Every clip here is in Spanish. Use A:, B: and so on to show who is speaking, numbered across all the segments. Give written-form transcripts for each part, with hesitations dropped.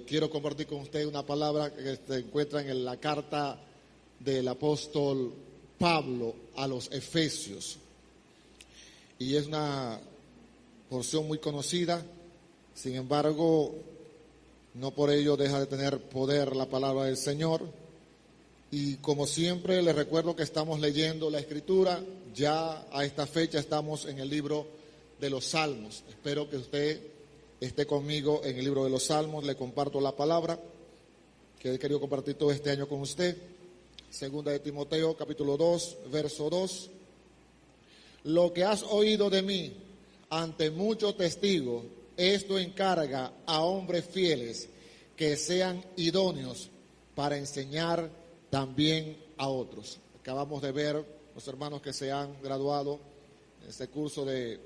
A: quiero compartir con usted una palabra que se encuentra en la carta del apóstol Pablo a los Efesios. Y es una porción muy conocida, sin embargo, no por ello deja de tener poder la palabra del Señor. Y como siempre, les recuerdo que estamos leyendo la Escritura. Ya a esta fecha estamos en el libro de los Salmos. Espero que usted esté conmigo en el libro de los Salmos. Le comparto la palabra que he querido compartir todo este año con usted. Segunda de Timoteo, capítulo 2, verso 2. Lo que has oído de mí ante muchos testigos, esto encarga a hombres fieles que sean idóneos para enseñar también a otros. Acabamos de ver los hermanos que se han graduado en este curso de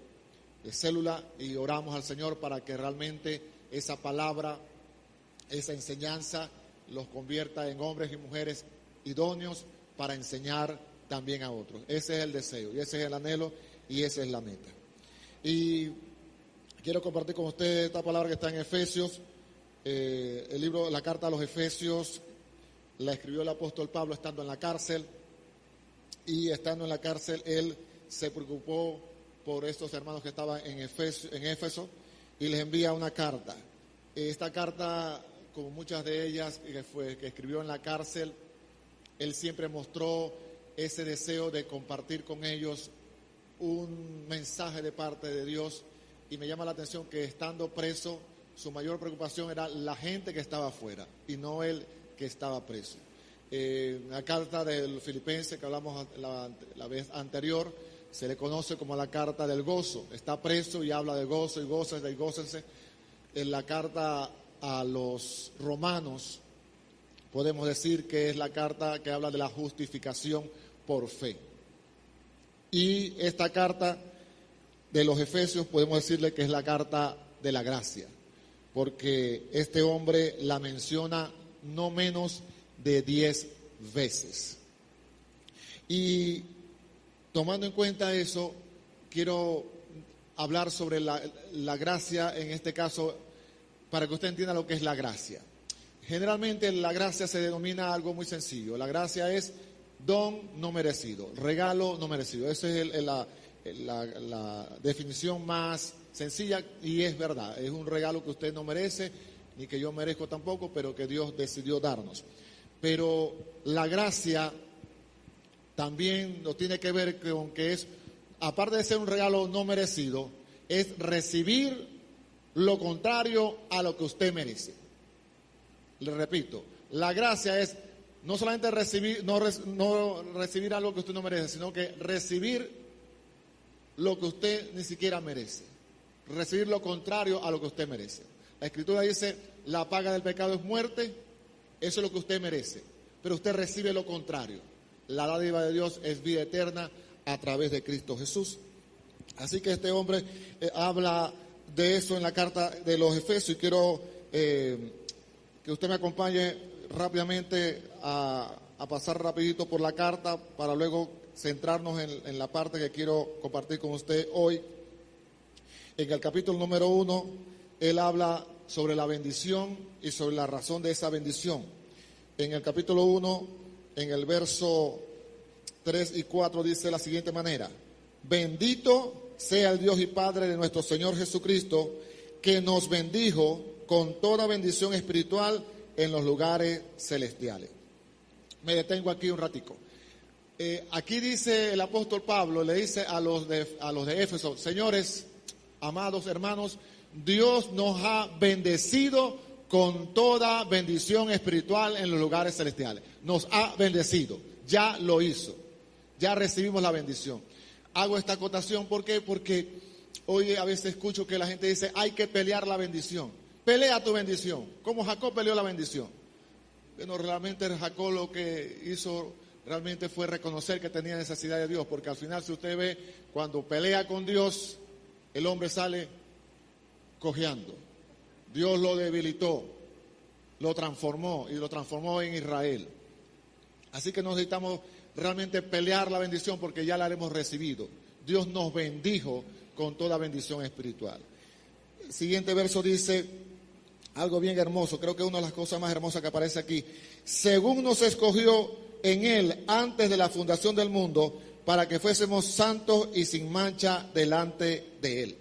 A: célula y oramos al Señor para que realmente esa palabra, esa enseñanza los convierta en hombres y mujeres idóneos para enseñar también a otros. Ese es el deseo y ese es el anhelo y esa es la meta. Y quiero compartir con ustedes esta palabra que está en Efesios, el libro, la carta a los Efesios, la escribió el apóstol Pablo estando en la cárcel, y estando en la cárcel él se preocupó por estos hermanos que estaban en Éfeso y les envía una carta. Esta carta, como muchas de ellas que escribió en la cárcel, él siempre mostró ese deseo de compartir con ellos un mensaje de parte de Dios, y me llama la atención que estando preso, su mayor preocupación era la gente que estaba afuera y no él que estaba preso. La carta del Filipenses que hablamos la vez anterior se le conoce como la carta del gozo. Está preso y habla de gozo y gócense y gócense. En la carta a los Romanos podemos decir que es la carta que habla de la justificación por fe. Y esta carta de los Efesios podemos decirle que es la carta de la gracia, porque este hombre la menciona no menos de 10 veces. Y tomando en cuenta eso, quiero hablar sobre la gracia, en este caso, para que usted entienda lo que es la gracia. Generalmente la gracia se denomina algo muy sencillo. La gracia es don no merecido, regalo no merecido. Esa es la definición más sencilla, y es verdad. Es un regalo que usted no merece, ni que yo merezco tampoco, pero que Dios decidió darnos. Pero la gracia también no tiene que ver con que es, aparte de ser un regalo no merecido, es recibir lo contrario a lo que usted merece. Le repito, la gracia es no solamente recibir, no recibir algo que usted no merece, sino que recibir lo que usted ni siquiera merece. Recibir lo contrario a lo que usted merece. La Escritura dice, la paga del pecado es muerte, eso es lo que usted merece, pero usted recibe lo contrario. La dádiva de Dios es vida eterna a través de Cristo Jesús. Así que este hombre habla de eso en la carta de los Efesios, y quiero que usted me acompañe rápidamente a pasar rapidito por la carta para luego centrarnos en la parte que quiero compartir con usted hoy. En el capítulo número 1, él habla sobre la bendición y sobre la razón de esa bendición. En el capítulo 1, en el verso 3 y 4 dice de la siguiente manera: bendito sea el Dios y Padre de nuestro Señor Jesucristo, que nos bendijo con toda bendición espiritual en los lugares celestiales. Me detengo aquí un ratico. Aquí dice el apóstol Pablo, le dice a los de Éfeso: señores, amados hermanos, Dios nos ha bendecido con toda bendición espiritual en los lugares celestiales. Nos ha bendecido, ya lo hizo, ya recibimos la bendición. Hago esta acotación, ¿por qué? Porque hoy a veces escucho que la gente dice, hay que pelear la bendición. Pelea tu bendición, como Jacob peleó la bendición. Bueno, realmente Jacob lo que hizo realmente fue reconocer que tenía necesidad de Dios, porque al final, si usted ve, cuando pelea con Dios, el hombre sale cojeando. Dios lo debilitó, lo transformó, y lo transformó en Israel. Así que necesitamos realmente pelear la bendición, porque ya la hemos recibido. Dios nos bendijo con toda bendición espiritual. El siguiente verso dice, algo bien hermoso, creo que una de las cosas más hermosas que aparece aquí. Según nos escogió en Él antes de la fundación del mundo, para que fuésemos santos y sin mancha delante de Él.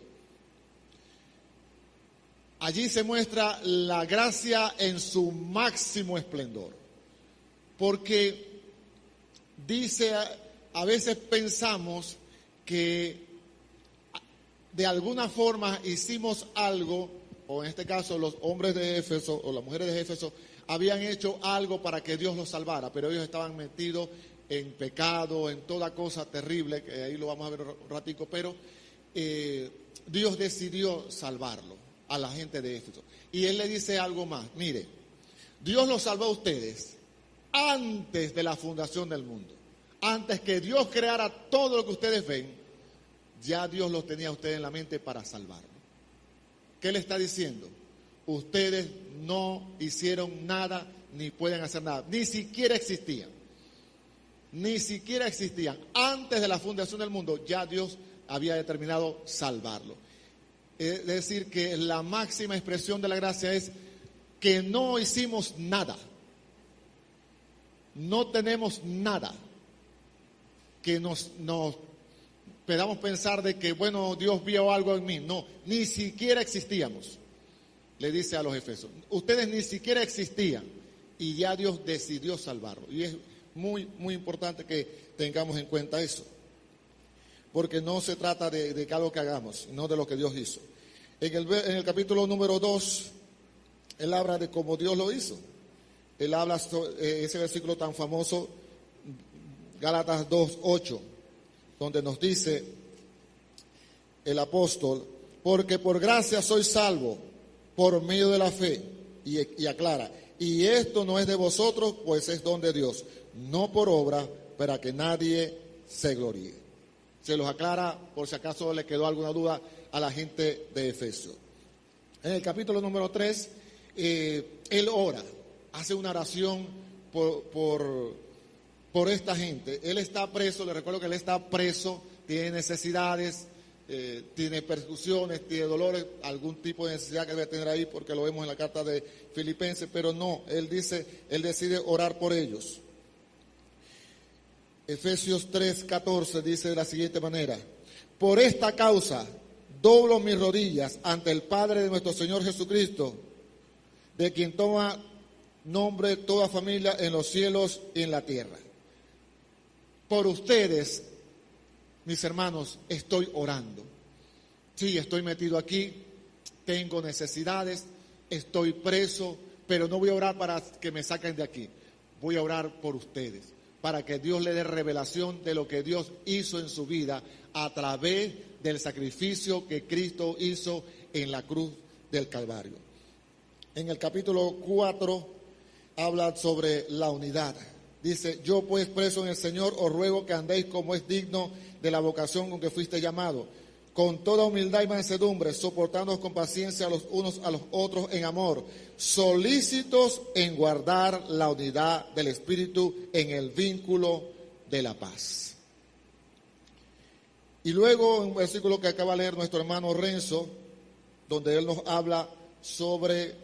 A: Allí se muestra la gracia en su máximo esplendor. Porque dice, a veces pensamos que de alguna forma hicimos algo, o en este caso los hombres de Éfeso o las mujeres de Éfeso habían hecho algo para que Dios los salvara, pero ellos estaban metidos en pecado, en toda cosa terrible, que ahí lo vamos a ver un ratico, pero Dios decidió salvarlo a la gente de Éfeso. Y Él le dice algo más, mire, Dios los salvó a ustedes antes de la fundación del mundo. Antes que Dios creara todo lo que ustedes ven, ya Dios los tenía a ustedes en la mente para salvarlo. ¿Qué le está diciendo? Ustedes no hicieron nada, ni pueden hacer nada, ni siquiera existían. Ni siquiera existían. Antes de la fundación del mundo, ya Dios había determinado salvarlo. Es decir, que la máxima expresión de la gracia es que no hicimos nada. No tenemos nada que nos podamos pensar de que, bueno, Dios vio algo en mí. No, ni siquiera existíamos, le dice a los efesios. Ustedes ni siquiera existían y ya Dios decidió salvarlo. Y es muy, muy importante que tengamos en cuenta eso. Porque no se trata de algo que hagamos, sino de lo que Dios hizo. En el capítulo número 2, Él habla de cómo Dios lo hizo. Él habla ese versículo tan famoso, Gálatas 2:8, donde nos dice el apóstol, porque por gracia soy salvo, por medio de la fe, y aclara, y esto no es de vosotros, pues es don de Dios, no por obra, para que nadie se gloríe. Se los aclara por si acaso le quedó alguna duda a la gente de Efesios. En el capítulo número 3, él ora, hace una oración por esta gente. Él está preso, le recuerdo que él está preso, tiene necesidades, tiene persecuciones, tiene dolores, algún tipo de necesidad que debe tener ahí, porque lo vemos en la carta de Filipenses, pero no, él decide orar por ellos. Efesios 3:14 dice de la siguiente manera: por esta causa doblo mis rodillas ante el Padre de nuestro Señor Jesucristo, de quien toma nombre toda familia en los cielos y en la tierra. Por ustedes, mis hermanos, estoy orando. Sí, estoy metido aquí, tengo necesidades, estoy preso, pero no voy a orar para que me saquen de aquí. Voy a orar por ustedes, para que Dios le dé revelación de lo que Dios hizo en su vida a través del sacrificio que Cristo hizo en la cruz del Calvario. En el capítulo 4 habla sobre la unidad. Dice, yo pues preso en el Señor os ruego que andéis como es digno de la vocación con que fuiste llamado, con toda humildad y mansedumbre, soportándoos con paciencia los unos a los otros en amor, solícitos en guardar la unidad del Espíritu en el vínculo de la paz. Y luego, en un versículo que acaba de leer nuestro hermano Renzo, donde él nos habla sobre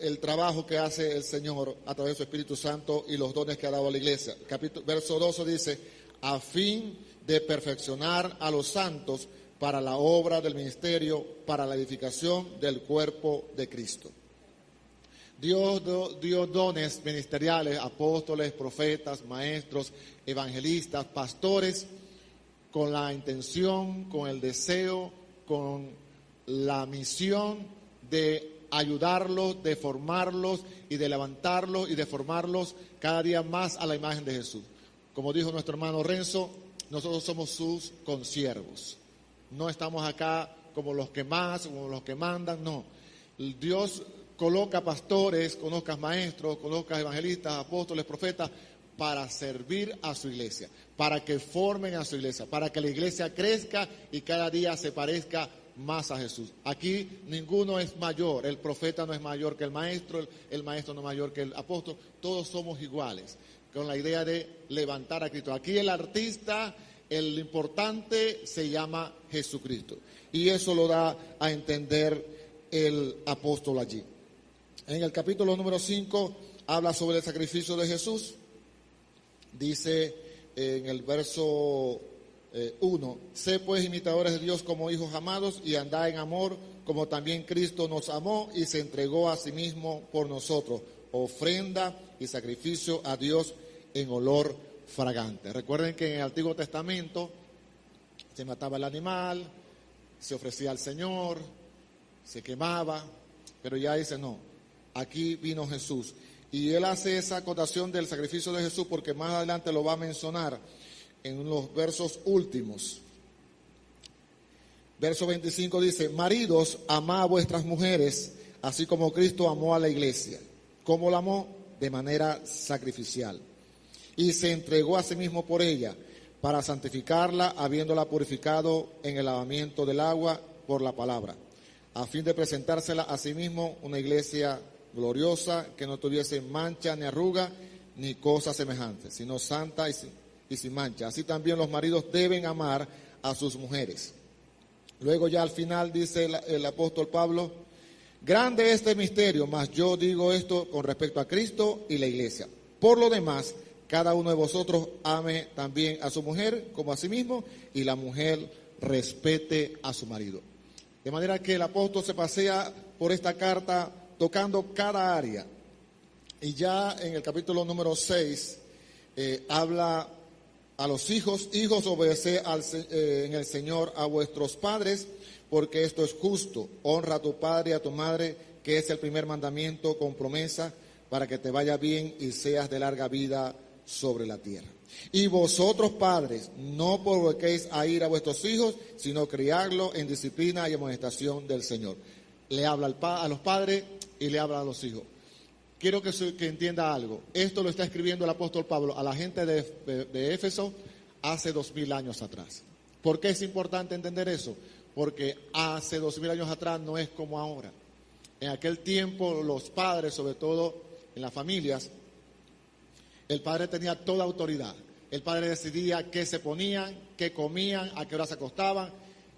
A: el trabajo que hace el Señor a través de su Espíritu Santo y los dones que ha dado a la iglesia. Verso 12 dice, a fin de perfeccionar a los santos para la obra del ministerio, para la edificación del cuerpo de Cristo. Dios dio dones ministeriales, apóstoles, profetas, maestros, evangelistas, pastores, con la intención, con el deseo, con la misión de ayudarlos, de formarlos y de levantarlos y de formarlos cada día más a la imagen de Jesús. Como dijo nuestro hermano Renzo, nosotros somos sus consiervos. No estamos acá como los que más, como los que mandan, no. Dios coloca pastores, coloca maestros, coloca evangelistas, apóstoles, profetas, para servir a su iglesia, para que formen a su iglesia, para que la iglesia crezca y cada día se parezca más a Jesús. Aquí ninguno es mayor, el profeta no es mayor que el maestro no es mayor que el apóstol, todos somos iguales, con la idea de levantar a Cristo. Aquí el artista, el importante se llama Jesucristo, y eso lo da a entender el apóstol allí. En el capítulo número 5 habla sobre el sacrificio de Jesús. Dice en el verso 1, sé pues imitadores de Dios como hijos amados y andad en amor como también Cristo nos amó y se entregó a sí mismo por nosotros, ofrenda y sacrificio a Dios en olor fragante. Recuerden que en el Antiguo Testamento se mataba el animal, se ofrecía al Señor, se quemaba, pero ya dice no, aquí vino Jesús. Y él hace esa acotación del sacrificio de Jesús porque más adelante lo va a mencionar en los versos últimos. Verso 25 dice, maridos, amad a vuestras mujeres, así como Cristo amó a la iglesia. ¿Cómo la amó? De manera sacrificial. Y se entregó a sí mismo por ella, para santificarla, habiéndola purificado en el lavamiento del agua por la palabra, a fin de presentársela a sí mismo una iglesia gloriosa, que no tuviese mancha ni arruga, ni cosa semejante, sino santa y sin mancha. Así también los maridos deben amar a sus mujeres. Luego ya al final dice el apóstol Pablo, grande es este misterio, mas yo digo esto con respecto a Cristo y la iglesia. Por lo demás, cada uno de vosotros ame también a su mujer como a sí mismo, y la mujer respete a su marido. De manera que el apóstol se pasea por esta carta tocando cada área. Y ya en el capítulo número 6 habla a los hijos, obedeced en el Señor a vuestros padres, porque esto es justo. Honra a tu padre y a tu madre, que es el primer mandamiento con promesa, para que te vaya bien y seas de larga vida sobre la tierra. Y vosotros padres, no provoquéis a ira a vuestros hijos, sino criarlos en disciplina y amonestación del Señor. Le habla a los padres y le habla a los hijos. Quiero que entienda algo. Esto lo está escribiendo el apóstol Pablo a la gente de Éfeso hace 2000 años atrás. ¿Por qué es importante entender eso? Porque hace 2000 años atrás no es como ahora. En aquel tiempo los padres, sobre todo en las familias, el padre tenía toda autoridad. El padre decidía qué se ponían, qué comían, a qué hora se acostaban.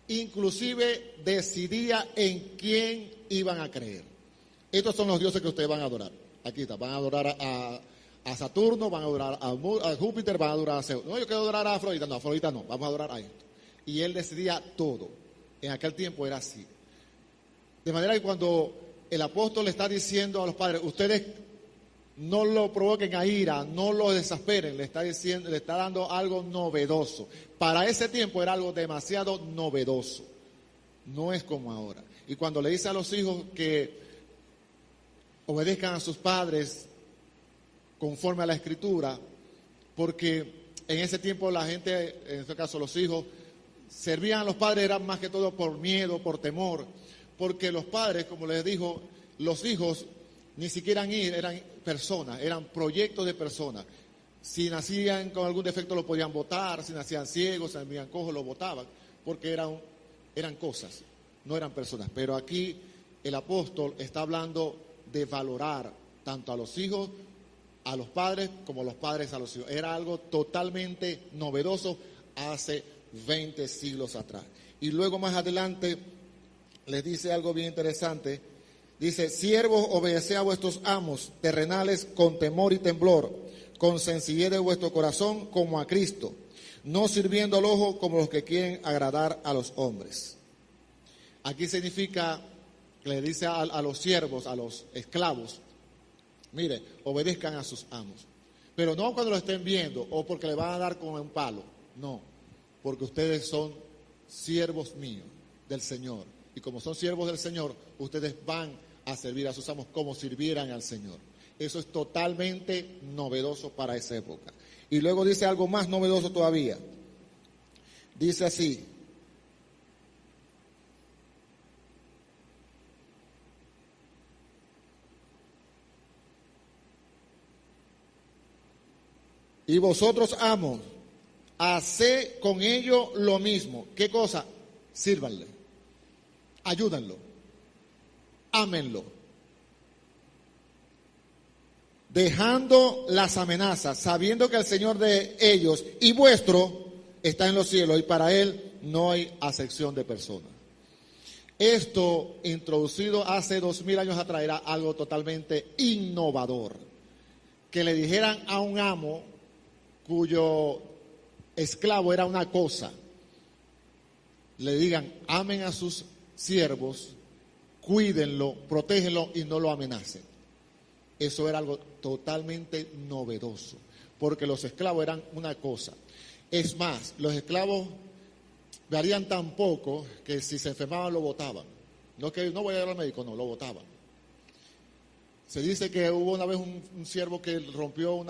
A: Inclusive decidía en quién iban a creer. Estos son los dioses que ustedes van a adorar. Aquí está, van a adorar a Saturno, van a adorar a Júpiter, van a adorar a Zeus. No, yo quiero adorar a Afrodita. No, Afrodita no, vamos a adorar a esto. Y él decidía todo. En aquel tiempo era así. De manera que cuando el apóstol le está diciendo a los padres, ustedes no lo provoquen a ira, no lo desesperen, le está diciendo, le está dando algo novedoso. Para ese tiempo era algo demasiado novedoso. No es como ahora. Y cuando le dice a los hijos que obedezcan a sus padres conforme a la Escritura, porque en ese tiempo la gente, en este caso los hijos, servían a los padres, eran más que todo por miedo, por temor, porque los padres, como les dijo, los hijos ni siquiera eran personas, eran proyectos de personas. Si nacían con algún defecto lo podían botar, si nacían ciegos, si nacían cojos lo botaban, porque eran cosas, no eran personas. Pero aquí el apóstol está hablando de valorar tanto a los hijos, a los padres, como los padres a los hijos. Era algo totalmente novedoso hace 20 siglos atrás. Y luego más adelante les dice algo bien interesante. Dice, siervos, obedeced a vuestros amos terrenales con temor y temblor, con sencillez de vuestro corazón como a Cristo, no sirviendo al ojo como los que quieren agradar a los hombres. Aquí significa, le dice a los siervos, a los esclavos, mire, obedezcan a sus amos. Pero no cuando lo estén viendo o porque le van a dar con un palo. No, porque ustedes son siervos míos, del Señor. Y como son siervos del Señor, ustedes van a servir a sus amos como sirvieran al Señor. Eso es totalmente novedoso para esa época. Y luego dice algo más novedoso todavía. Dice así. Y vosotros, amos, haced con ellos lo mismo. ¿Qué cosa? Sírvanle, ayúdanlo, ámenlo, dejando las amenazas, sabiendo que el Señor de ellos y vuestro está en los cielos y para Él no hay acepción de personas. Esto, introducido hace 2000 años atrás, era algo totalmente innovador. Que le dijeran a un amo cuyo esclavo era una cosa, le digan, amen a sus siervos, cuídenlo, protégenlo y no lo amenacen. Eso era algo totalmente novedoso, porque los esclavos eran una cosa. Es más, los esclavos varían tan poco que si se enfermaban lo botaban. No que no voy a ir al médico, no, lo botaban. Se dice que hubo una vez un siervo que rompió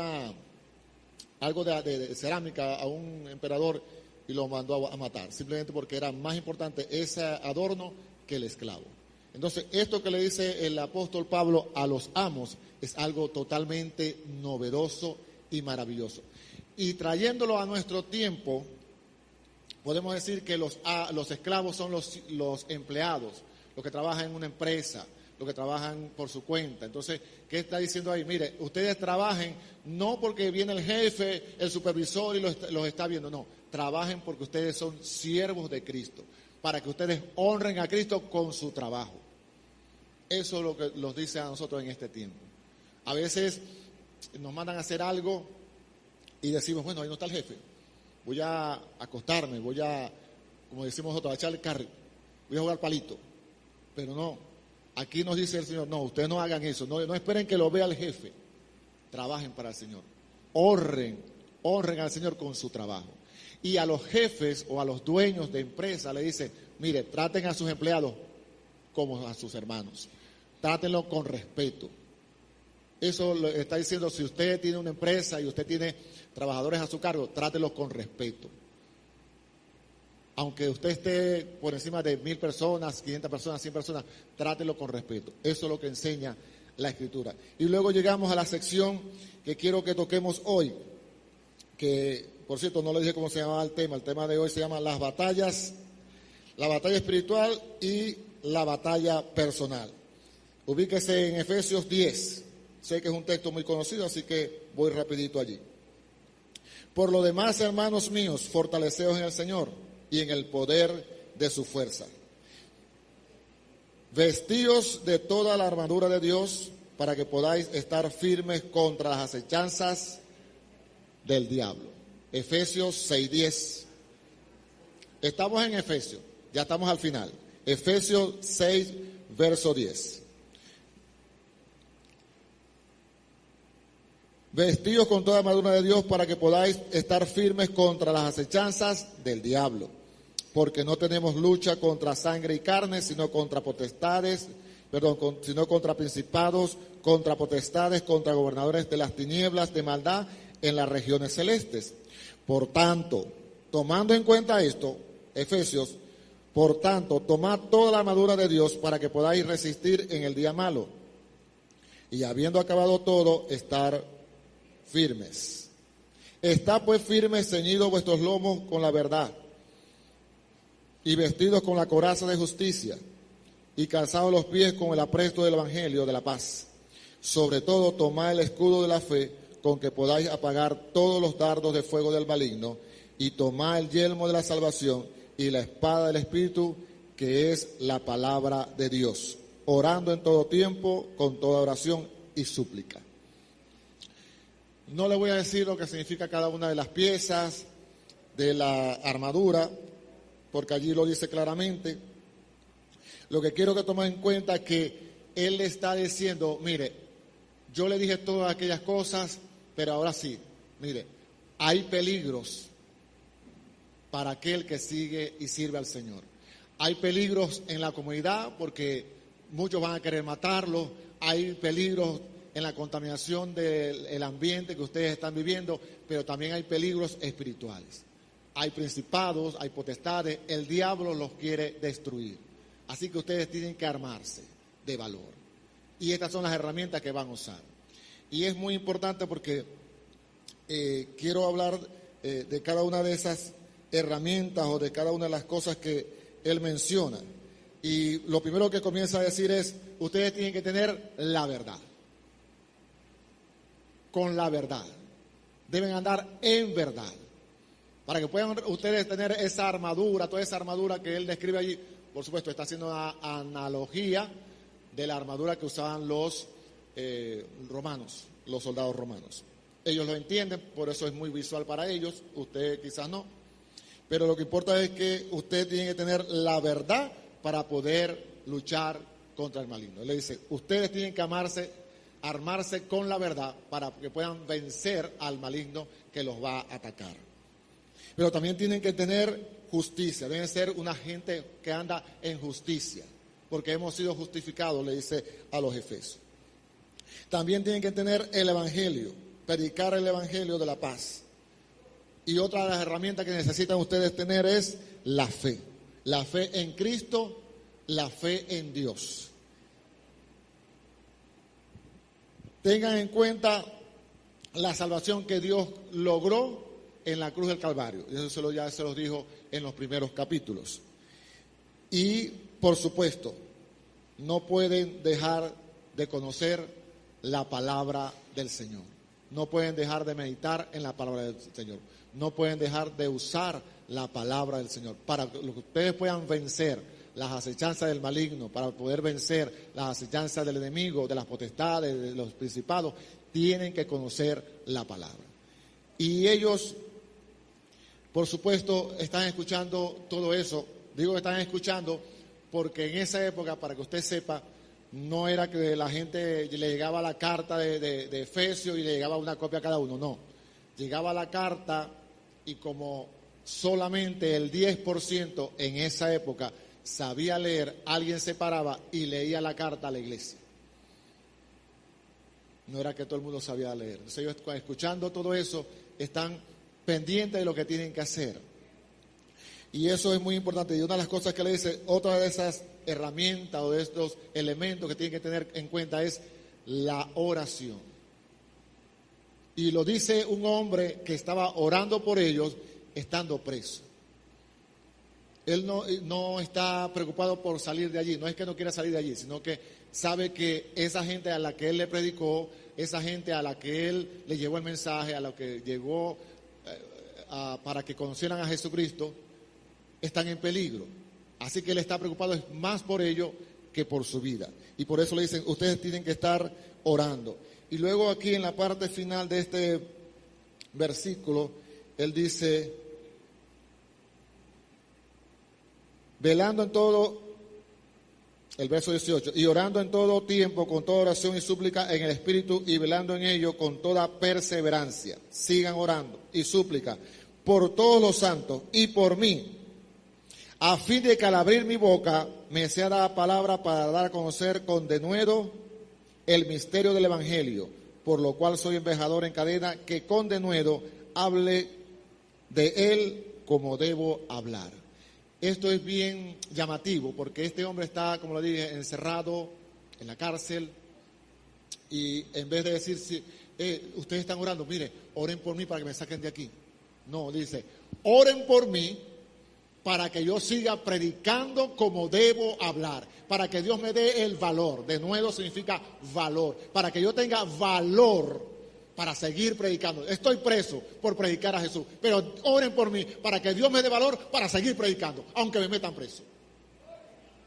A: algo de cerámica a un emperador y lo mandó a matar, simplemente porque era más importante ese adorno que el esclavo. Entonces, esto que le dice el apóstol Pablo a los amos es algo totalmente novedoso y maravilloso. Y trayéndolo a nuestro tiempo, podemos decir que los esclavos son los empleados, los que trabajan en una empresa, los que trabajan por su cuenta. Entonces, ¿qué está diciendo ahí? Mire, ustedes trabajen no porque viene el jefe, el supervisor y los está viendo, no. Trabajen porque ustedes son siervos de Cristo, para que ustedes honren a Cristo con su trabajo. Eso es lo que nos dice a nosotros en este tiempo. A veces nos mandan a hacer algo y decimos, bueno, ahí no está el jefe. Voy a acostarme, como decimos nosotros, a echarle carry, voy a jugar palito. Pero no, aquí nos dice el Señor, no, ustedes no hagan eso, no esperen que lo vea el jefe. Trabajen para el Señor. Honren al Señor con su trabajo. Y a los jefes o a los dueños de empresa le dice, mire, traten a sus empleados como a sus hermanos. Trátenlo con respeto. Eso lo está diciendo, si usted tiene una empresa y usted tiene trabajadores a su cargo, trátenlos con respeto. Aunque usted esté por encima de 1000 personas, 500 personas, 100 personas, trátelo con respeto. Eso es lo que enseña la Escritura. Y luego llegamos a la sección que quiero que toquemos hoy, que, por cierto, no le dije cómo se llamaba el tema de hoy se llama las batallas, la batalla espiritual y la batalla personal. Ubíquese en Efesios 10. Sé que es un texto muy conocido, así que voy rapidito allí. Por lo demás, hermanos míos, fortaleceos en el Señor y en el poder de su fuerza. Vestíos de toda la armadura de Dios para que podáis estar firmes contra las acechanzas del diablo. Efesios 6:10. Estamos en Efesios, ya estamos al final. Efesios 6, verso 10. Vestidos con toda la armadura de Dios para que podáis estar firmes contra las acechanzas del diablo. Porque no tenemos lucha contra sangre y carne, sino contra principados, contra potestades, contra gobernadores de las tinieblas de maldad en las regiones celestes. Por tanto, tomando en cuenta esto, Efesios, por tanto, tomad toda la armadura de Dios para que podáis resistir en el día malo. Y habiendo acabado todo, estar firmes. Está pues firmes, ceñidos vuestros lomos con la verdad, y vestidos con la coraza de justicia, y calzados los pies con el apresto del evangelio de la paz. Sobre todo, tomad el escudo de la fe, con que podáis apagar todos los dardos de fuego del maligno, y tomad el yelmo de la salvación y la espada del Espíritu, que es la palabra de Dios, orando en todo tiempo, con toda oración y súplica. No le voy a decir lo que significa cada una de las piezas de la armadura, porque allí lo dice claramente. Lo que quiero que tomen en cuenta es que él le está diciendo, mire, yo le dije todas aquellas cosas, pero ahora sí, mire, hay peligros para aquel que sigue y sirve al Señor. Hay peligros en la comunidad porque muchos van a querer matarlo, hay peligros en la contaminación del ambiente que ustedes están viviendo, pero también hay peligros espirituales. Hay principados, hay potestades, el diablo los quiere destruir. Así que ustedes tienen que armarse de valor. Y estas son las herramientas que van a usar. Y es muy importante porque quiero hablar de cada una de esas herramientas o de cada una de las cosas que él menciona. Y lo primero que comienza a decir es, ustedes tienen que tener la verdad. Con la verdad. Deben andar en verdad. Para que puedan ustedes tener esa armadura, toda esa armadura que él describe allí, por supuesto, está haciendo una analogía de la armadura que usaban los romanos, los soldados romanos. Ellos lo entienden, por eso es muy visual para ellos, usted quizás no. Pero lo que importa es que usted tiene que tener la verdad para poder luchar contra el maligno. Él le dice, ustedes tienen que armarse con la verdad para que puedan vencer al maligno que los va a atacar. Pero también tienen que tener justicia, deben ser una gente que anda en justicia, porque hemos sido justificados, le dice a los Efesios. También tienen que tener el evangelio, predicar el evangelio de la paz. Y otra de las herramientas que necesitan ustedes tener es la fe en Cristo, la fe en Dios. Tengan en cuenta la salvación que Dios logró en la cruz del Calvario. Y eso ya se los dijo en los primeros capítulos. Y, por supuesto, no pueden dejar de conocer la palabra del Señor. No pueden dejar de meditar en la palabra del Señor. No pueden dejar de usar la palabra del Señor. Para que ustedes puedan vencer las acechanzas del maligno, para poder vencer las acechanzas del enemigo, de las potestades, de los principados, tienen que conocer la palabra. Y ellos, por supuesto, están escuchando todo eso. Digo que están escuchando porque en esa época, para que usted sepa, no era que la gente le llegaba la carta de Efesios y le llegaba una copia a cada uno, no. Llegaba la carta y como solamente el 10% en esa época sabía leer, alguien se paraba y leía la carta a la iglesia. No era que todo el mundo sabía leer. Entonces ellos, escuchando todo eso, están pendientes de lo que tienen que hacer. Y eso es muy importante. Y una de las cosas que le dice, otra de esas herramientas o de estos elementos que tienen que tener en cuenta es la oración. Y lo dice un hombre que estaba orando por ellos estando preso. Él no está preocupado por salir de allí, no es que no quiera salir de allí, sino que sabe que esa gente a la que él le predicó, esa gente a la que él le llevó el mensaje, a la que llegó para que conocieran a Jesucristo, están en peligro. Así que él está preocupado es más por ello que por su vida. Y por eso le dicen, ustedes tienen que estar orando. Y luego aquí en la parte final de este versículo, él dice, velando en todo, el verso 18, y orando en todo tiempo, con toda oración y súplica en el Espíritu, y velando en ello con toda perseverancia. Sigan orando y súplica por todos los santos y por mí, a fin de que al abrir mi boca me sea dada palabra para dar a conocer con denuedo el misterio del Evangelio, por lo cual soy embajador en cadena, que con denuedo hable de él como debo hablar. Esto es bien llamativo, porque este hombre está, como lo dije, encerrado en la cárcel, y en vez de decir, ustedes están orando, mire, oren por mí para que me saquen de aquí. No, dice, oren por mí para que yo siga predicando como debo hablar, para que Dios me dé el valor. De nuevo significa valor, para que yo tenga valor para seguir predicando. Estoy preso por predicar a Jesús, pero oren por mí para que Dios me dé valor para seguir predicando, aunque me metan preso.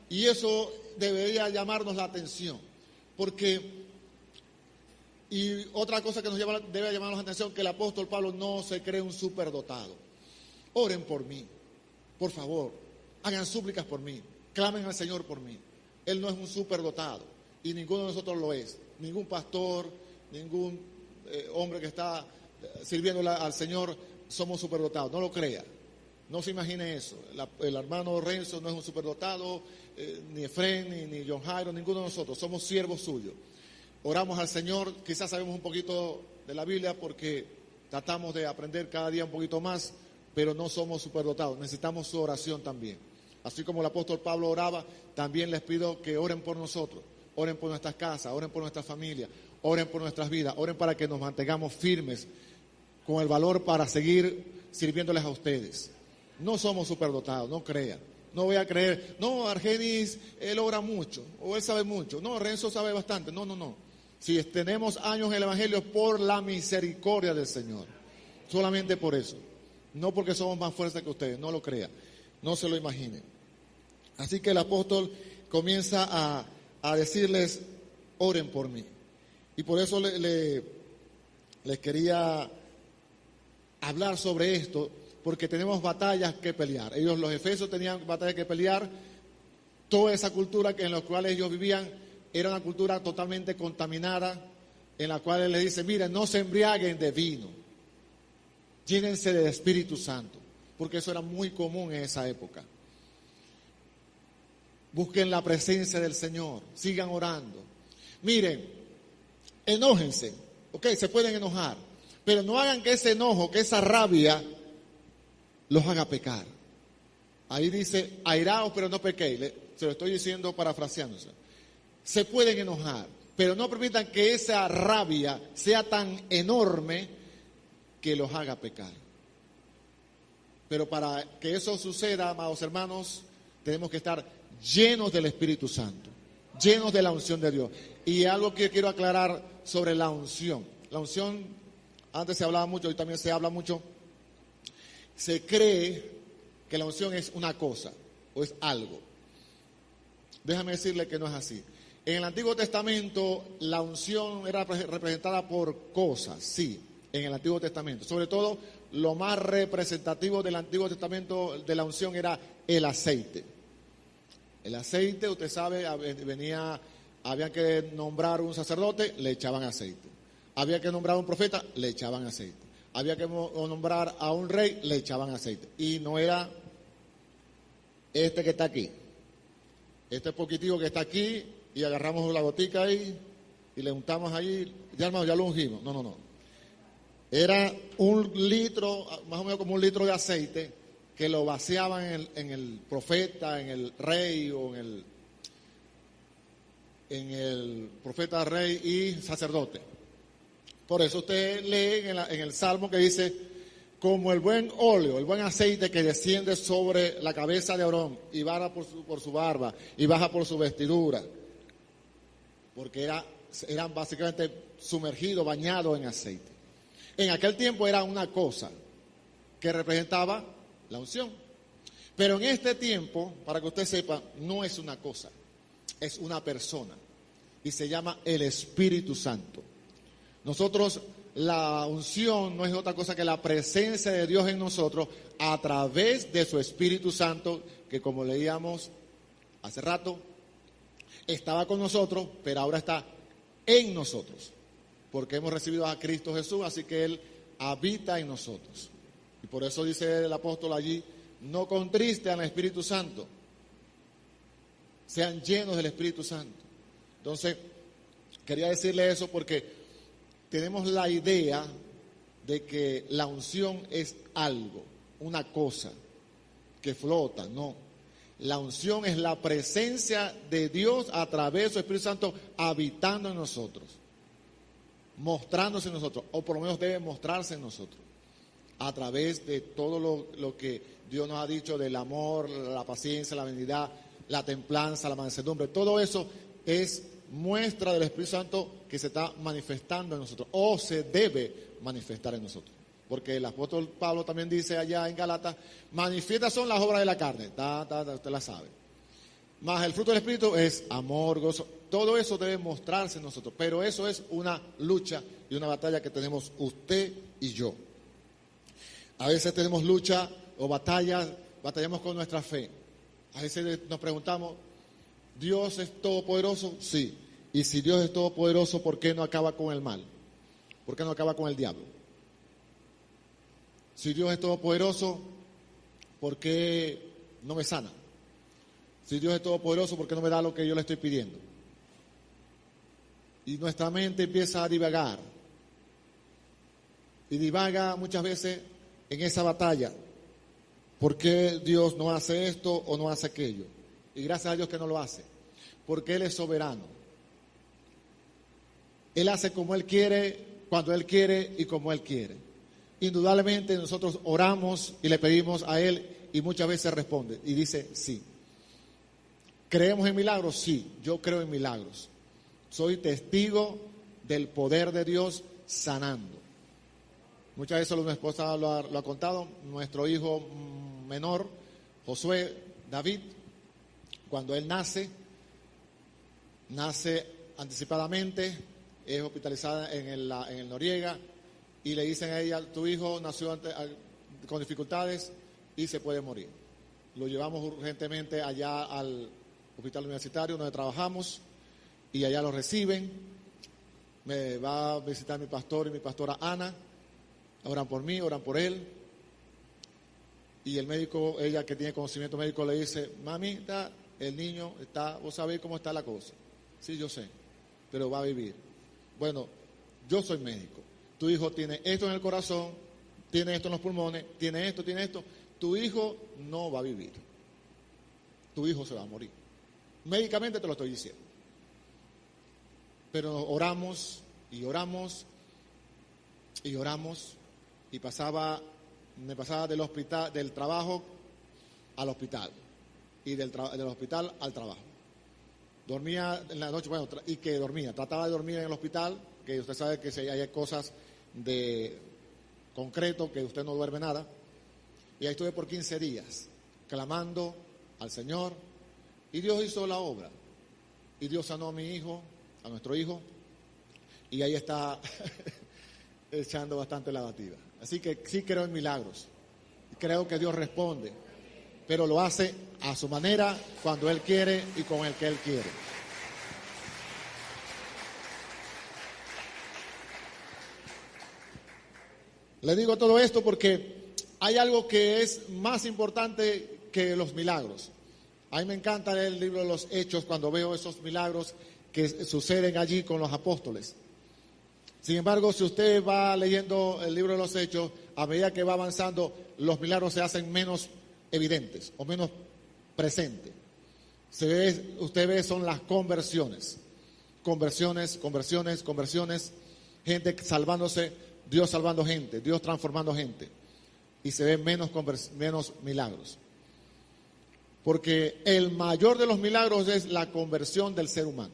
A: Y eso debería llamarnos la atención, porque, y otra cosa que debe llamarnos la atención, que el apóstol Pablo no se cree un superdotado. Oren por mí. Por favor, hagan súplicas por mí, clamen al Señor por mí. Él no es un superdotado y ninguno de nosotros lo es. Ningún pastor, ningún hombre que está sirviendo al Señor somos superdotados. No lo crea, no se imagine eso. El hermano Renzo no es un superdotado, ni Efraín, ni John Jairo, ninguno de nosotros. Somos siervos suyos. Oramos al Señor, quizás sabemos un poquito de la Biblia porque tratamos de aprender cada día un poquito más, pero no somos superdotados, necesitamos su oración también. Así como el apóstol Pablo oraba, también les pido que oren por nosotros, oren por nuestras casas, oren por nuestra familia, oren por nuestras vidas, oren para que nos mantengamos firmes con el valor para seguir sirviéndoles a ustedes. No somos superdotados, no crean. No voy a creer, no, Argenis, él ora mucho, o él sabe mucho. No, Renzo sabe bastante. No. Si tenemos años en el Evangelio es por la misericordia del Señor, solamente por eso. No porque somos más fuertes que ustedes, no lo crean, no se lo imaginen. Así que el apóstol comienza a decirles, oren por mí. Y por eso les quería hablar sobre esto, porque tenemos batallas que pelear. Ellos, los efesios, tenían batallas que pelear. Toda esa cultura en la cual ellos vivían era una cultura totalmente contaminada, en la cual él les dice, miren, no se embriaguen de vino, llénense del Espíritu Santo, porque eso era muy común en esa época. Busquen la presencia del Señor, sigan orando. Miren, enójense, ok, se pueden enojar, pero no hagan que ese enojo, que esa rabia los haga pecar. Ahí dice, airaos pero no pequéis, se lo estoy diciendo parafraseándose. Se pueden enojar, pero no permitan que esa rabia sea tan enorme que los haga pecar. Pero para que eso suceda, amados hermanos, tenemos que estar llenos del Espíritu Santo, llenos de la unción de Dios. Y algo que quiero aclarar sobre la unción. La unción, antes se hablaba mucho, hoy también se habla mucho. Se cree que la unción es una cosa o es algo. Déjame decirle que no es así. En el Antiguo Testamento la unción era representada por cosas, sí, en el Antiguo Testamento. Sobre todo lo más representativo del Antiguo Testamento de la unción era el aceite. El aceite, usted sabe, había que nombrar un sacerdote, le echaban aceite. Había que nombrar un profeta, le echaban aceite. Había que nombrar a un rey, le echaban aceite. Y no era este que está aquí. Este poquitico que está aquí y agarramos la gotica ahí y le untamos ahí, ya hermano, ya lo ungimos. No. Era un litro, más o menos como un litro de aceite que lo vaciaban en el profeta, en el rey o en el profeta, rey y sacerdote. Por eso usted lee en el Salmo que dice, como el buen óleo, el buen aceite que desciende sobre la cabeza de Aarón y baja por su barba y baja por su vestidura, porque eran básicamente sumergidos, bañados en aceite. En aquel tiempo era una cosa que representaba la unción. Pero en este tiempo, para que usted sepa, no es una cosa, es una persona y se llama el Espíritu Santo. Nosotros, la unción no es otra cosa que la presencia de Dios en nosotros a través de su Espíritu Santo, que como leíamos hace rato, estaba con nosotros, pero ahora está en nosotros, porque hemos recibido a Cristo Jesús, así que Él habita en nosotros. Y por eso dice el apóstol allí, no contristen al Espíritu Santo, sean llenos del Espíritu Santo. Entonces, quería decirle eso porque tenemos la idea de que la unción es algo, una cosa que flota. No, la unción es la presencia de Dios a través de su Espíritu Santo habitando en nosotros, mostrándose en nosotros, o por lo menos debe mostrarse en nosotros, a través de todo lo que Dios nos ha dicho del amor, la paciencia, la benignidad, la templanza, la mansedumbre. Todo eso es muestra del Espíritu Santo que se está manifestando en nosotros, o se debe manifestar en nosotros. Porque el apóstol Pablo también dice allá en Gálatas, manifiestas son las obras de la carne, usted la sabe. Más el fruto del Espíritu es amor, gozo, todo eso debe mostrarse en nosotros. Pero eso es una lucha y una batalla que tenemos usted y yo. A veces tenemos lucha o batallamos con nuestra fe. A veces nos preguntamos, ¿Dios es todopoderoso? Sí. Y si Dios es todopoderoso, ¿por qué no acaba con el mal? ¿Por qué no acaba con el diablo? Si Dios es todopoderoso, ¿por qué no me sana? Si Dios es todopoderoso, ¿por qué no me da lo que yo le estoy pidiendo? Y nuestra mente empieza a divagar. Y divaga muchas veces en esa batalla. ¿Por qué Dios no hace esto o no hace aquello? Y gracias a Dios que no lo hace. Porque Él es soberano. Él hace como Él quiere, cuando Él quiere y como Él quiere. Indudablemente nosotros oramos y le pedimos a Él y muchas veces responde y dice sí. ¿Creemos en milagros? Sí, yo creo en milagros. Soy testigo del poder de Dios sanando. Muchas veces mi esposa lo ha contado. Nuestro hijo menor, Josué David, cuando él nace anticipadamente, es hospitalizada en el Noriega y le dicen a ella, tu hijo nació con dificultades y se puede morir. Lo llevamos urgentemente allá al hospital universitario donde trabajamos y allá lo reciben. Me va a visitar mi pastor y mi pastora Ana, oran por mí, oran por él. Y el médico, ella que tiene conocimiento médico, le dice, mamita, el niño está, vos sabés cómo está la cosa. Sí, yo sé, pero va a vivir. Bueno, yo soy médico. Tu hijo tiene esto en el corazón, tiene esto en los pulmones, tiene esto. Tu hijo no va a vivir. Tu hijo se va a morir. Médicamente te lo estoy diciendo. Pero oramos y me pasaba del hospital, del trabajo al hospital y del hospital al trabajo. Dormía en la noche, trataba de dormir en el hospital, que usted sabe que si hay cosas de concreto que usted no duerme nada. Y ahí estuve por 15 días clamando al Señor y Dios hizo la obra. Y Dios sanó a mi hijo, a nuestro hijo, y ahí está echando bastante la batida. Así que sí creo en milagros. Creo que Dios responde, pero lo hace a su manera, cuando Él quiere y con el que Él quiere. Le digo todo esto porque hay algo que es más importante que los milagros. A mí me encanta leer el libro de los Hechos cuando veo esos milagros que suceden allí con los apóstoles. Sin embargo, si usted va leyendo el libro de los Hechos, a medida que va avanzando, los milagros se hacen menos evidentes o menos presentes. Usted ve son las conversiones, gente salvándose, Dios salvando gente, Dios transformando gente, y se ven menos milagros. Porque el mayor de los milagros es la conversión del ser humano.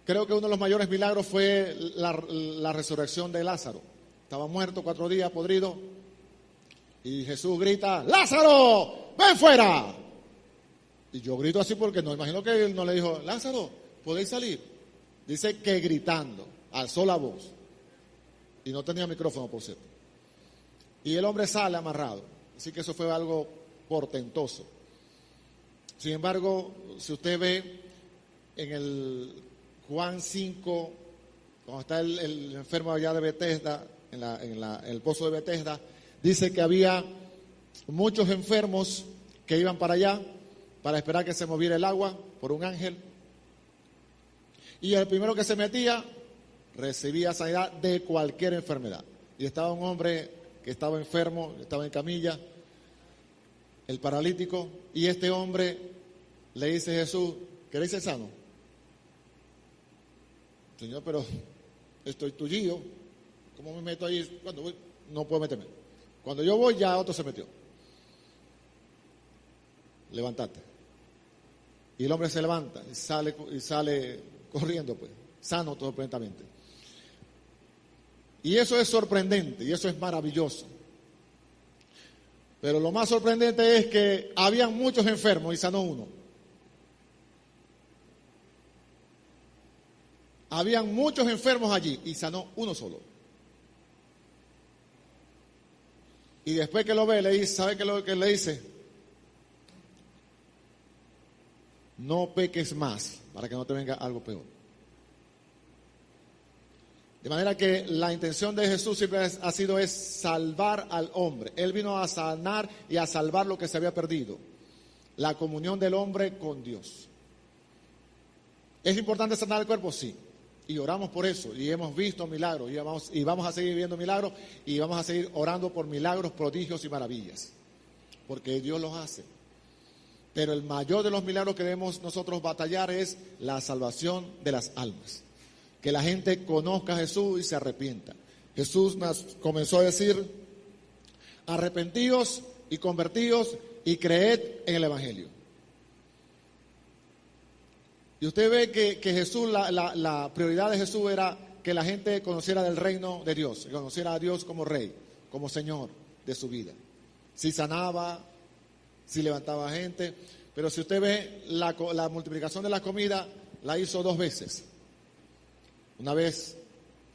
A: Creo que uno de los mayores milagros fue la resurrección de Lázaro. Estaba muerto 4 días, podrido, y Jesús grita, ¡Lázaro, ven fuera! Y yo grito así porque no imagino que él no le dijo, Lázaro, ¿podéis salir? Dice que gritando, alzó la voz, y no tenía micrófono, por cierto. Y el hombre sale amarrado, así que eso fue algo portentoso. Sin embargo, si usted ve en el Juan 5, cuando está el enfermo allá de Betesda, en el pozo de Betesda, dice que había muchos enfermos que iban para allá para esperar que se moviera el agua por un ángel. Y el primero que se metía recibía sanidad de cualquier enfermedad. Y estaba un hombre que estaba enfermo, estaba en camilla, el paralítico, y este hombre le dice a Jesús, ¿queréis ser sano? Señor, pero estoy tullido, ¿cómo me meto ahí? Cuando voy, no puedo meterme. Cuando yo voy, ya otro se metió. Levántate. Y el hombre se levanta y sale corriendo, pues, sano completamente. Y eso es sorprendente, y eso es maravilloso. Pero lo más sorprendente es que habían muchos enfermos y sanó uno. Habían muchos enfermos allí y sanó uno solo. Y después que lo ve, le dice, ¿sabe qué lo que le dice? No peques más para que no te venga algo peor. De manera que la intención de Jesús siempre ha sido salvar al hombre. Él vino a sanar y a salvar lo que se había perdido. La comunión del hombre con Dios. ¿Es importante sanar el cuerpo? Sí. Y oramos por eso. Y hemos visto milagros. Y vamos a seguir viendo milagros. Y vamos a seguir orando por milagros, prodigios y maravillas. Porque Dios los hace. Pero el mayor de los milagros que debemos nosotros batallar es la salvación de las almas. Que la gente conozca a Jesús y se arrepienta. Jesús comenzó a decir, arrepentíos y convertíos y creed en el Evangelio. Y usted ve que Jesús, la prioridad de Jesús era que la gente conociera del reino de Dios, que conociera a Dios como Rey, como Señor de su vida. Si sanaba, si levantaba gente. Pero si usted ve la multiplicación de la comida, la hizo 2 veces. Una vez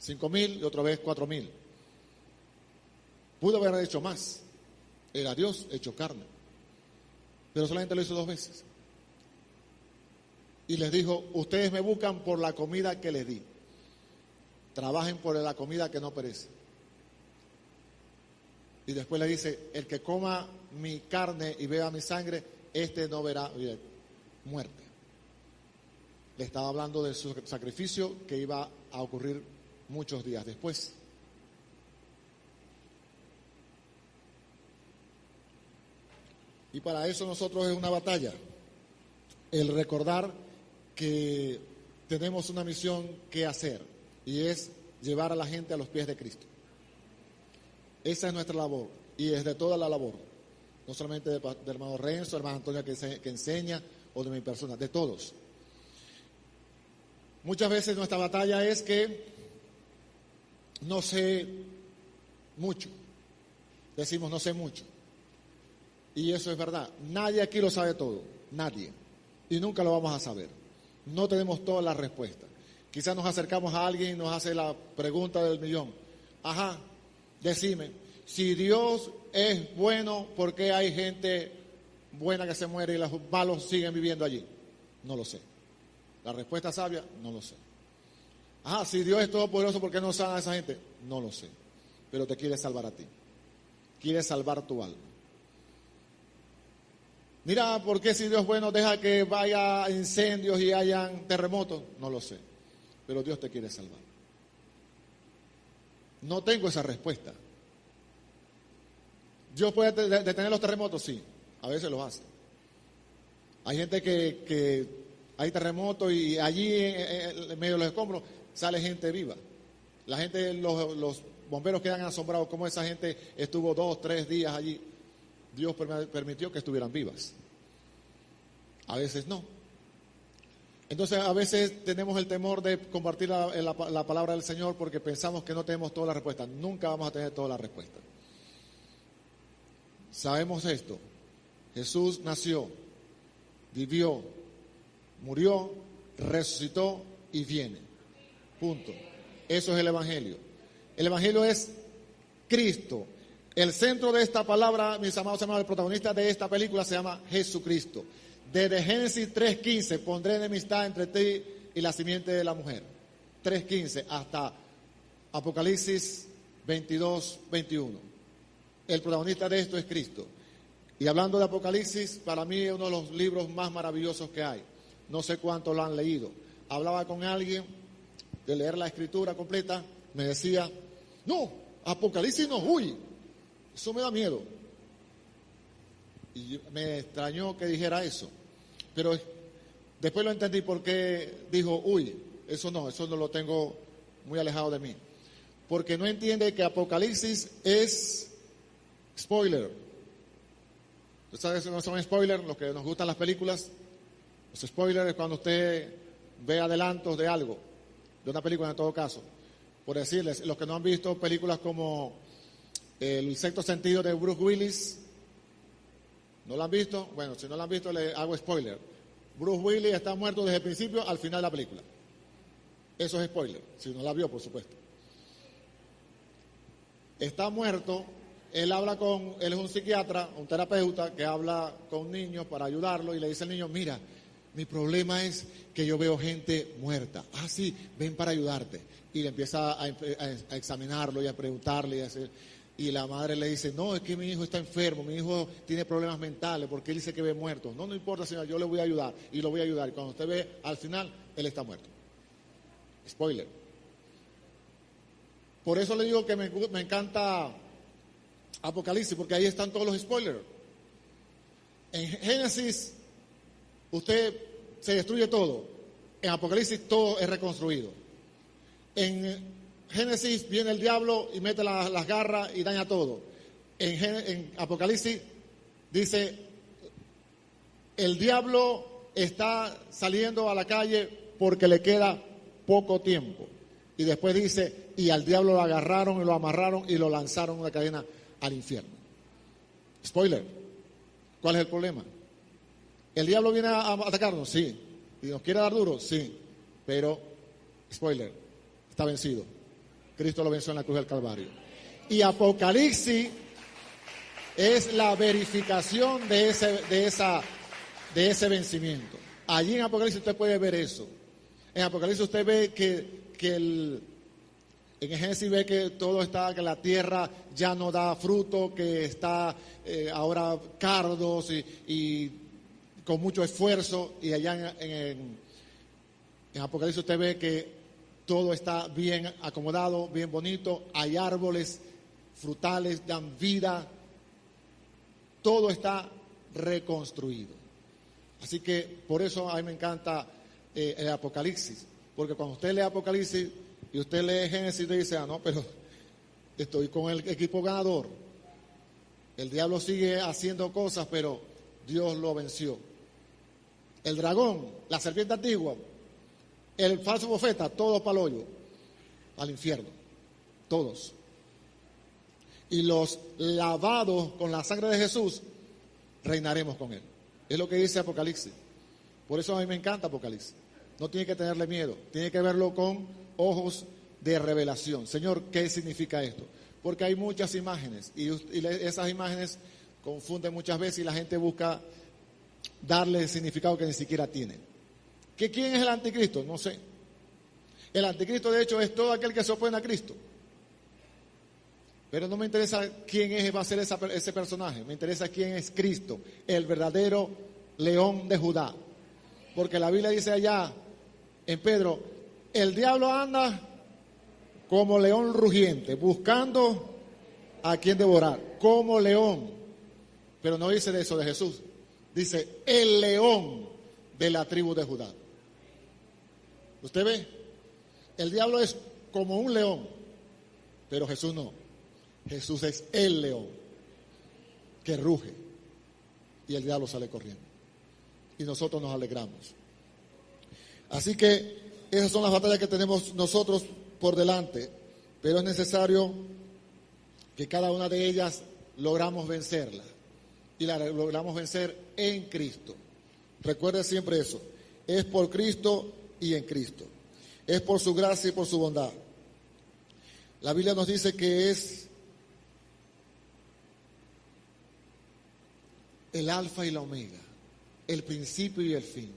A: 5,000 y otra vez 4,000. Pudo haber hecho más. Era Dios hecho carne. Pero solamente lo hizo 2 veces. Y les dijo, ustedes me buscan por la comida que les di. Trabajen por la comida que no perece. Y después le dice, el que coma mi carne y beba mi sangre, este no verá muerte. Le estaba hablando de su sacrificio que iba a ocurrir muchos días después. Y para eso nosotros es una batalla. El recordar que tenemos una misión que hacer y es llevar a la gente a los pies de Cristo. Esa es nuestra labor y es de toda la labor. No solamente del hermano Renzo, hermano Antonio que enseña o de mi persona, de todos. Muchas veces nuestra batalla es que no sé mucho. Decimos no sé mucho. Y eso es verdad. Nadie aquí lo sabe todo. Nadie. Y nunca lo vamos a saber. No tenemos todas las respuestas. Quizás nos acercamos a alguien y nos hace la pregunta del millón. Ajá, decime, si Dios es bueno, ¿por qué hay gente buena que se muere y los malos siguen viviendo allí? No lo sé. La respuesta sabia, no lo sé. Ajá, si Dios es todopoderoso, ¿por qué no sana a esa gente? No lo sé. Pero te quiere salvar a ti. Quiere salvar tu alma. Mira, ¿por qué si Dios es bueno deja que vaya incendios y hayan terremotos? No lo sé, pero Dios te quiere salvar. No tengo esa respuesta. ¿Dios puede detener los terremotos? Sí, a veces los hace. Hay gente que hay terremotos y allí en medio de los escombros sale gente viva. La gente, los bomberos quedan asombrados cómo esa gente estuvo 2, 3 días allí. Dios permitió que estuvieran vivas. A veces no. Entonces a veces tenemos el temor de compartir la palabra del Señor porque pensamos que no tenemos todas las respuestas. Nunca vamos a tener todas las respuestas. Sabemos esto. Jesús nació, vivió, murió, resucitó y viene. Punto. Eso es el Evangelio. El Evangelio es Cristo. El centro de esta palabra, mis amados hermanos, el protagonista de esta película se llama Jesucristo. Desde Génesis 3:15, pondré enemistad entre ti y la simiente de la mujer. 3:15 hasta Apocalipsis 22:21. El protagonista de esto es Cristo. Y hablando de Apocalipsis, para mí es uno de los libros más maravillosos que hay. No sé cuántos lo han leído. Hablaba con alguien de leer la escritura completa, me decía, no, Apocalipsis no, uy. Eso me da miedo. Y me extrañó que dijera eso. Pero después lo entendí porque dijo, uy, eso no lo tengo muy alejado de mí. Porque no entiende que Apocalipsis es spoiler. ¿Ustedes saben que no son spoilers? Los que nos gustan las películas. Los spoilers es cuando usted ve adelantos de algo, de una película en todo caso. Por decirles, los que no han visto películas como El sexto sentido de Bruce Willis, ¿no lo han visto? Bueno, si no lo han visto, le hago spoiler. Bruce Willis está muerto desde el principio al final de la película. Eso es spoiler, si no la vio, por supuesto. Está muerto, él es un psiquiatra, un terapeuta que habla con niños para ayudarlo y le dice al niño, mira, mi problema es que yo veo gente muerta. Ah, sí, ven para ayudarte. Y le empieza a examinarlo y a preguntarle y a hacer... Y la madre le dice, no, es que mi hijo está enfermo, mi hijo tiene problemas mentales porque él dice que ve muertos. No importa, señora, yo le voy a ayudar y lo voy a ayudar. Y cuando usted ve al final, él está muerto. Spoiler. Por eso le digo que me encanta Apocalipsis, porque ahí están todos los spoilers. En Génesis, usted se destruye todo. En Apocalipsis todo es reconstruido. En Génesis viene el diablo y mete las garras y daña todo. En Apocalipsis dice, el diablo está saliendo a la calle porque le queda poco tiempo. Y después dice, y al diablo lo agarraron y lo amarraron y lo lanzaron en una cadena al infierno. Spoiler. ¿Cuál es el problema? ¿El diablo viene a atacarnos? Sí. ¿Y nos quiere dar duro? Sí. Pero, spoiler, está vencido. Cristo lo venció en la cruz del Calvario. Y Apocalipsis es la verificación de ese vencimiento. Allí en Apocalipsis usted puede ver eso. En Apocalipsis usted ve en Génesis ve que todo está, que la tierra ya no da fruto, que está ahora cardos y con mucho esfuerzo. Y allá en Apocalipsis usted ve que todo está bien acomodado, bien bonito. Hay árboles frutales, dan vida. Todo está reconstruido. Así que por eso a mí me encanta el Apocalipsis. Porque cuando usted lee Apocalipsis y usted lee Génesis, usted dice, no, pero estoy con el equipo ganador. El diablo sigue haciendo cosas, pero Dios lo venció. El dragón, la serpiente antigua, el falso profeta, todos para el hoyo, al infierno, todos. Y los lavados con la sangre de Jesús, reinaremos con él. Es lo que dice Apocalipsis. Por eso a mí me encanta Apocalipsis. No tiene que tenerle miedo, tiene que verlo con ojos de revelación. Señor, ¿qué significa esto? Porque hay muchas imágenes y esas imágenes confunden muchas veces y la gente busca darle el significado que ni siquiera tiene. ¿Quién es el anticristo? No sé. El anticristo, de hecho, es todo aquel que se opone a Cristo. Pero no me interesa quién va a ser ese personaje. Me interesa quién es Cristo, el verdadero león de Judá. Porque la Biblia dice allá en Pedro, el diablo anda como león rugiente, buscando a quien devorar, como león. Pero no dice de eso de Jesús. Dice, el león de la tribu de Judá. ¿Usted ve? El diablo es como un león, pero Jesús no. Jesús es el león que ruge y el diablo sale corriendo. Y nosotros nos alegramos. Así que esas son las batallas que tenemos nosotros por delante, pero es necesario que cada una de ellas logramos vencerla y la logramos vencer en Cristo. Recuerde siempre eso, es por Cristo y en Cristo, es por su gracia y por su bondad. La Biblia nos dice que es el alfa y la omega, el principio y el fin.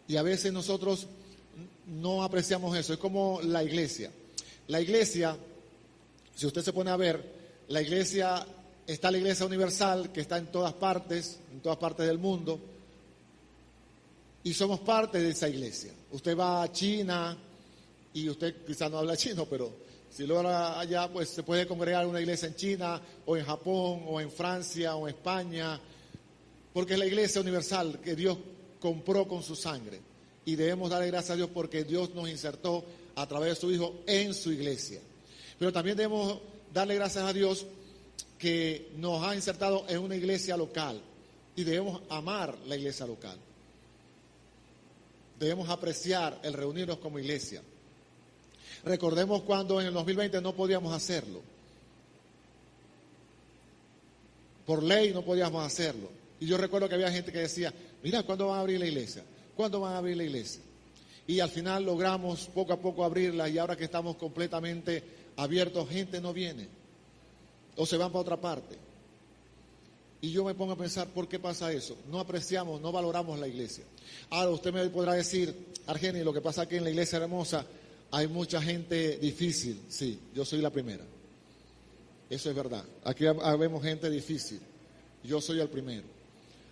A: Y a veces nosotros no apreciamos eso. Es como la iglesia. La iglesia, si usted se pone a ver, la iglesia, está la iglesia universal que está en todas partes del mundo. Y somos parte de esa iglesia. Usted va a China y usted quizás no habla chino, pero si lo habla allá, pues se puede congregar en una iglesia en China o en Japón o en Francia o en España, porque es la iglesia universal que Dios compró con su sangre. Y debemos darle gracias a Dios porque Dios nos insertó a través de su Hijo en su iglesia. Pero también debemos darle gracias a Dios que nos ha insertado en una iglesia local y debemos amar la iglesia local. Debemos apreciar el reunirnos como iglesia. Recordemos cuando en el 2020 no podíamos hacerlo. Por ley no podíamos hacerlo. Y yo recuerdo que había gente que decía, mira, ¿cuándo van a abrir la iglesia? ¿Cuándo van a abrir la iglesia? Y al final logramos poco a poco abrirla y ahora que estamos completamente abiertos, gente no viene. O se van para otra parte. Y yo me pongo a pensar, ¿por qué pasa eso? No apreciamos, no valoramos la iglesia. Ahora usted me podrá decir, Argeni, lo que pasa es que en la iglesia hermosa hay mucha gente difícil. Sí, yo soy la primera. Eso es verdad. Aquí vemos gente difícil. Yo soy el primero.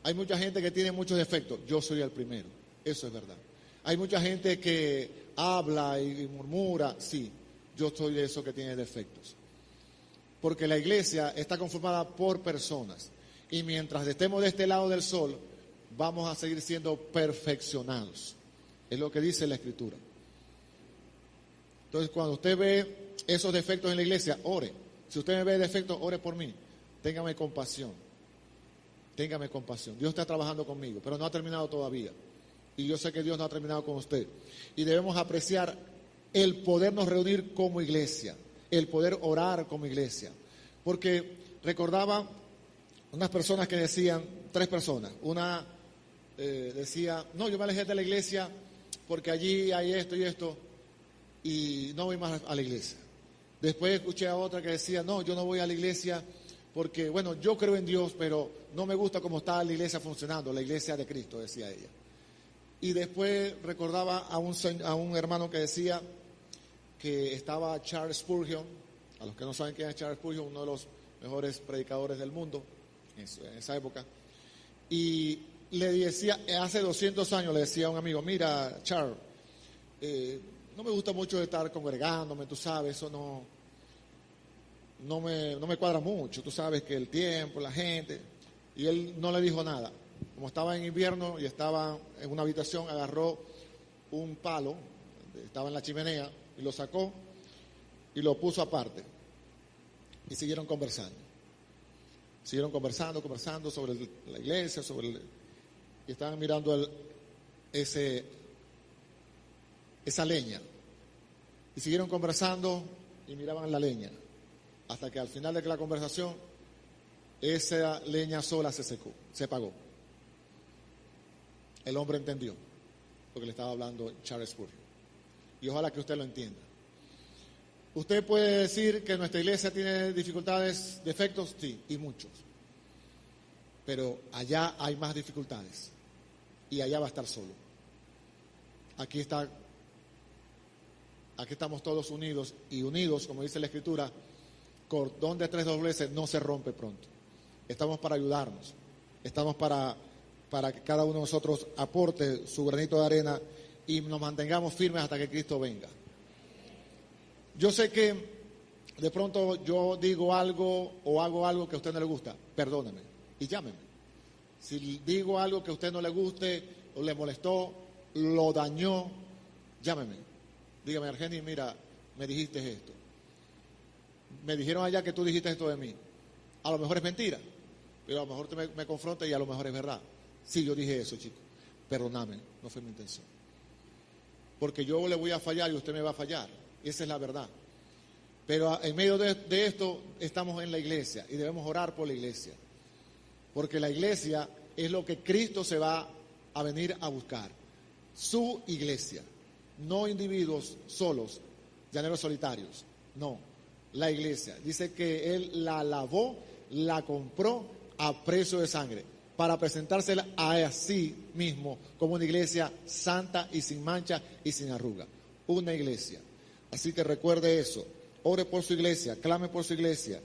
A: Hay mucha gente que tiene muchos defectos. Yo soy el primero. Eso es verdad. Hay mucha gente que habla y murmura. Sí, yo soy de esos que tiene defectos. Porque la iglesia está conformada por personas. Y mientras estemos de este lado del sol, vamos a seguir siendo perfeccionados. Es lo que dice la Escritura. Entonces, cuando usted ve esos defectos en la iglesia, ore. Si usted me ve defectos, ore por mí. Téngame compasión. Téngame compasión. Dios está trabajando conmigo, pero no ha terminado todavía. Y yo sé que Dios no ha terminado con usted. Y debemos apreciar el podernos reunir como iglesia, el poder orar como iglesia. Porque recordaba unas personas que decían, 3 personas, una decía, no, yo me alejé de la iglesia porque allí hay esto y esto, y no voy más a la iglesia. Después escuché a otra que decía, no, yo no voy a la iglesia porque, bueno, yo creo en Dios, pero no me gusta cómo está la iglesia funcionando, la iglesia de Cristo, decía ella. Y después recordaba a un hermano que decía que estaba Charles Spurgeon. A los que no saben quién es Charles Spurgeon, uno de los mejores predicadores del mundo en esa época. Y le decía, hace 200 años le decía a un amigo, mira, Charles, no me gusta mucho estar congregándome, tú sabes, eso no me cuadra mucho, tú sabes que el tiempo, la gente. Y él no le dijo nada. Como estaba en invierno y estaba en una habitación, agarró un palo, estaba en la chimenea, y lo sacó y lo puso aparte. Y siguieron conversando. Siguieron conversando sobre la iglesia, y estaban mirando esa leña. Y siguieron conversando y miraban la leña. Hasta que al final de la conversación, esa leña sola se secó, se apagó. El hombre entendió lo que le estaba hablando Charles Spurgeon. Y ojalá que usted lo entienda. Usted puede decir que nuestra iglesia tiene dificultades, defectos, sí, y muchos. Pero allá hay más dificultades. Y allá va a estar solo. Aquí estamos todos unidos. Y unidos, como dice la Escritura, cordón de 3 dobleces no se rompe pronto. Estamos para ayudarnos. Estamos para que cada uno de nosotros aporte su granito de arena y nos mantengamos firmes hasta que Cristo venga. Yo sé que de pronto yo digo algo o hago algo que a usted no le gusta, perdóneme y llámeme. Si digo algo que a usted no le guste o le molestó, lo dañó, llámeme. Dígame, Argenis, mira, me dijiste esto. Me dijeron allá que tú dijiste esto de mí. A lo mejor es mentira, pero a lo mejor usted me confronta y a lo mejor es verdad. Sí, yo dije eso, chico. Perdóname, no fue mi intención. Porque yo le voy a fallar y usted me va a fallar. Esa es la verdad. Pero en medio de esto estamos en la iglesia y debemos orar por la iglesia. Porque la iglesia es lo que Cristo se va a venir a buscar. Su iglesia. No individuos solos, llaneros solitarios. No, la iglesia. Dice que Él la lavó, la compró a precio de sangre, para presentársela a sí mismo como una iglesia santa y sin mancha y sin arruga. Una iglesia. Así que recuerde eso. Ore por su iglesia, clame por su iglesia,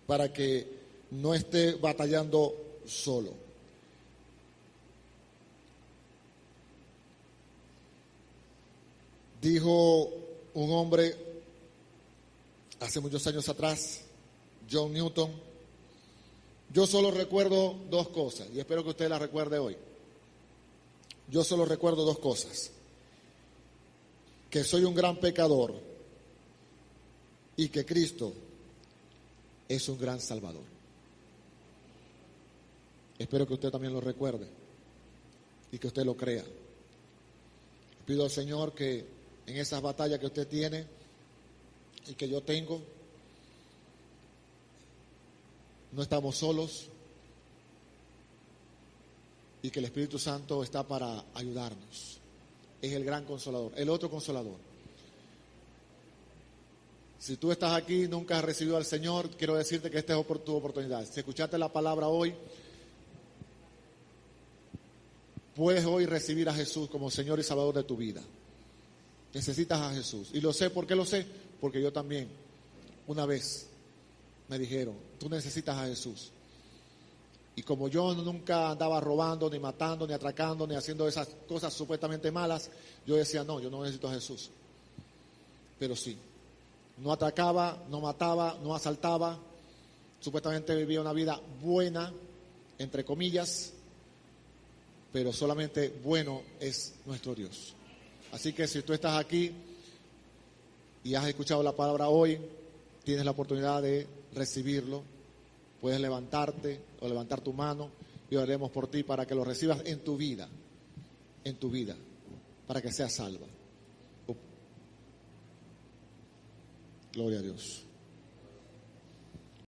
A: para que no esté batallando solo. Dijo un hombre hace muchos años atrás, John Newton: yo solo recuerdo 2 cosas, y espero que usted las recuerde hoy. Yo solo recuerdo 2 cosas: que soy un gran pecador y que Cristo es un gran Salvador. Espero que usted también lo recuerde y que usted lo crea. Pido al Señor que en esas batallas que usted tiene y que yo tengo, no estamos solos y que el Espíritu Santo está para ayudarnos. Es el gran consolador, el otro consolador. Si tú estás aquí y nunca has recibido al Señor, quiero decirte que esta es tu oportunidad. Si escuchaste la palabra hoy, puedes hoy recibir a Jesús como Señor y Salvador de tu vida. Necesitas a Jesús. Y lo sé, ¿por qué lo sé? Porque yo también, una vez, me dijeron, tú necesitas a Jesús. Y como yo nunca andaba robando, ni matando, ni atracando, ni haciendo esas cosas supuestamente malas, yo decía, no, yo no necesito a Jesús. Pero sí, no atracaba, no mataba, no asaltaba, supuestamente vivía una vida buena, entre comillas, pero solamente bueno es nuestro Dios. Así que si tú estás aquí y has escuchado la palabra hoy, tienes la oportunidad de recibirlo. Puedes levantarte o levantar tu mano y oraremos por ti para que lo recibas en tu vida, para que seas salva. Gloria a Dios.